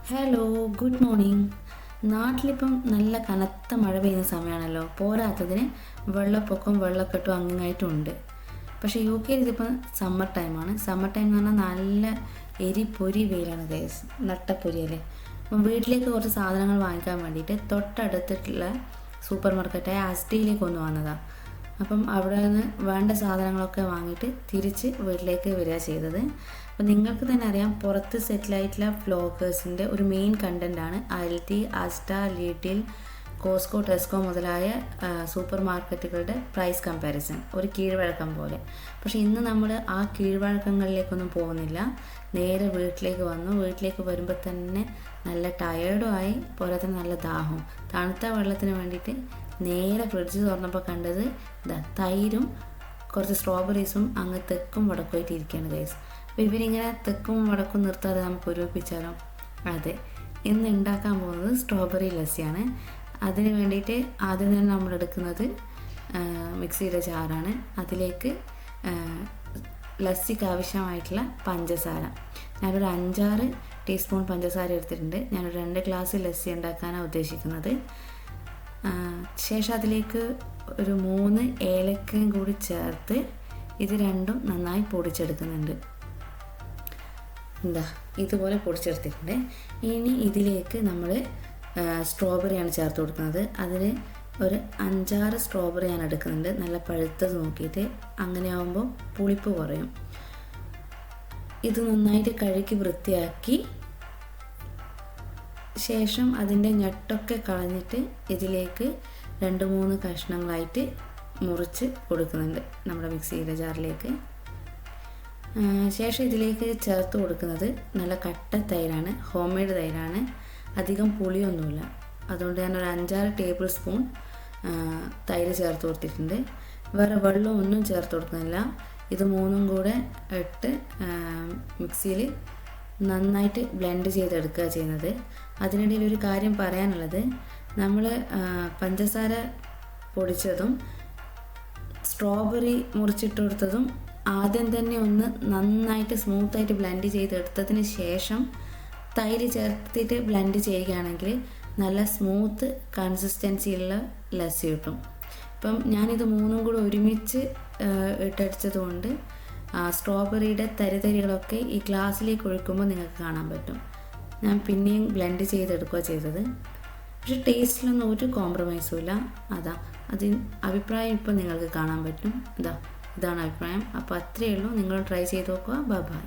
Hello, good morning. നാട്ടിലിപ്പം നല്ല കനത്ത മഴ പെയ്യുന്ന സമയമാണല്ലോ. പോരാത്തതിന് വെള്ളക്കെട്ടും അങ്ങായിട്ടും. പക്ഷേ യു കെയിൽ ഇതിപ്പം സമ്മർ ടൈമാണ്. സമ്മർ ടൈം എന്ന് പറഞ്ഞാൽ നല്ല എരിപ്പൊരി വെയിലാണ് ഗൈസ്, നട്ടപ്പൊരിയല്ലേ. അപ്പം വീട്ടിലേക്ക് കുറച്ച് സാധനങ്ങൾ വാങ്ങിക്കാൻ വേണ്ടിയിട്ട് തൊട്ടടുത്തിട്ടുള്ള സൂപ്പർ മാർക്കറ്റായ അസ്ഡിയിലേക്ക് ഒന്ന് വന്നതാണ്. അപ്പം അവിടെ നിന്ന് വേണ്ട സാധനങ്ങളൊക്കെ വാങ്ങിയിട്ട് തിരിച്ച് വീട്ടിലേക്ക് വരിക ചെയ്തത്. അപ്പം നിങ്ങൾക്ക് തന്നെ അറിയാം, പുറത്ത് സെറ്റിലായിട്ടുള്ള വ്ലോഗേഴ്സിൻ്റെ ഒരു മെയിൻ കണ്ടൻറ്റാണ് അൽഡി, അസ്റ്റ, ലിഡിൽ, കോസ്കോ, ടെസ്കോ മുതലായ സൂപ്പർ മാർക്കറ്റുകളുടെ പ്രൈസ് കമ്പാരിസൺ, ഒരു കീഴ്വഴക്കം പോലെ. പക്ഷേ ഇന്ന് നമ്മൾ ആ കീഴ്വഴക്കങ്ങളിലേക്കൊന്നും പോകുന്നില്ല. നേരെ വീട്ടിലേക്ക് വന്നു. വീട്ടിലേക്ക് വരുമ്പോൾ തന്നെ നല്ല ടയേർഡും ആയി, പോരാതെ നല്ല ദാഹവും. തണുത്ത വെള്ളത്തിന് വേണ്ടിയിട്ട് നേരെ ഫ്രിഡ്ജ് തുറന്നപ്പോൾ കണ്ടത് തൈരും കുറച്ച് സ്ട്രോബെറീസും അങ്ങ് തെക്കും വടക്കുമായിട്ട് ഇരിക്കുകയാണ് ഗൈസ്. അപ്പോൾ ഇവരിങ്ങനെ തെക്കും വടക്കും നിർത്താതെ നമുക്ക് ഒരുമിപ്പിച്ചാലോ? അതെ, ഇന്ന് ഉണ്ടാക്കാൻ പോകുന്നത് സ്ട്രോബെറി ലസ്സിയാണ്. അതിന് വേണ്ടിയിട്ട് ആദ്യം തന്നെ നമ്മൾ എടുക്കുന്നത് മിക്സിയുടെ ജാറാണ്. അതിലേക്ക് ലസ്സിക്ക് ആവശ്യമായിട്ടുള്ള പഞ്ചസാര, ഞാനൊരു 5-6 ടീസ്പൂൺ പഞ്ചസാര എടുത്തിട്ടുണ്ട്. ഞാനൊരു 2 ഗ്ലാസ് ലസ്സി ഉണ്ടാക്കാനാണ് ഉദ്ദേശിക്കുന്നത്. ശേഷം അതിലേക്ക് ഒരു 3 ഏലക്കയും കൂടി ചേർത്ത് ഇത് രണ്ടും നന്നായി പൊടിച്ചെടുക്കുന്നുണ്ട്. ഇതുപോലെ പൊടിച്ചെടുത്തിട്ടുണ്ട്. ഇനി ഇതിലേക്ക് നമ്മൾ സ്ട്രോബെറിയാണ് ചേർത്ത് കൊടുക്കുന്നത്. അതിന് ഒരു 5-6 സ്ട്രോബെറി ഞാൻ എടുക്കുന്നുണ്ട്, നല്ല പഴുത്തത് നോക്കിയിട്ട്. അങ്ങനെ ആകുമ്പോൾ പുളിപ്പ് കുറയും. ഇത് നന്നായിട്ട് കഴുകി വൃത്തിയാക്കി ശേഷം അതിൻ്റെ ഞെട്ടൊക്കെ കളഞ്ഞിട്ട് ഇതിലേക്ക് 2-3 കഷ്ണങ്ങളായിട്ട് മുറിച്ച് കൊടുക്കുന്നുണ്ട് നമ്മുടെ മിക്സിയുടെ ജാറിലേക്ക്. ശേഷം ഇതിലേക്ക് ചേർത്ത് കൊടുക്കുന്നത് നല്ല കട്ട തൈരാണ്, ഹോം മെയ്ഡ് തൈരാണ്. അധികം പുളിയൊന്നുമില്ല. അതുകൊണ്ട് ഞാൻ ഒരു 5-6 ടേബിൾ സ്പൂൺ തൈര് ചേർത്ത് കൊടുത്തിട്ടുണ്ട്. വേറെ വെള്ളമൊന്നും ചേർത്ത് കൊടുക്കുന്നില്ല. ഇത് 3ഉം കൂടെ ഇട്ട് മിക്സിയിൽ നന്നായിട്ട് ബ്ലെൻഡ് ചെയ്തെടുക്കുക ചെയ്യുന്നത്. അതിനിടയിൽ ഒരു കാര്യം പറയാനുള്ളത്, നമ്മൾ പഞ്ചസാര പൊടിച്ചതും സ്ട്രോബെറി മുറിച്ചിട്ട് കൊടുത്തതും ആദ്യം തന്നെ ഒന്ന് നന്നായിട്ട് സ്മൂത്തായിട്ട് ബ്ലെൻഡ് ചെയ്തെടുത്തതിന് ശേഷം തൈര് ചേർത്തിട്ട് ബ്ലെൻഡ് ചെയ്യുകയാണെങ്കിൽ നല്ല സ്മൂത്ത് കൺസിസ്റ്റൻസിയുള്ള ലസ്സി കിട്ടും. ഇപ്പം ഞാനിത് 3ഉം കൂടെ ഒരുമിച്ച് ഇട്ടടിച്ചത് കൊണ്ട് സ്ട്രോബെറിയുടെ തരിതരികളൊക്കെ ഈ ഗ്ലാസ്സിലേക്ക് ഒഴിക്കുമ്പോൾ നിങ്ങൾക്ക് കാണാൻ പറ്റും. ഞാൻ പിന്നെയും ബ്ലെൻഡ് ചെയ്തെടുക്കുക ചെയ്തത്. പക്ഷേ ടേസ്റ്റിലൊന്നും ഒരു കോംപ്രമൈസും ഇല്ല. അഭിപ്രായം ഇപ്പോൾ നിങ്ങൾക്ക് കാണാൻ പറ്റും. ഇതാണ് അഭിപ്രായം. അപ്പോൾ അത്രയേ ഉള്ളൂ. നിങ്ങൾ ട്രൈ ചെയ്ത് നോക്കുക. Bye bye.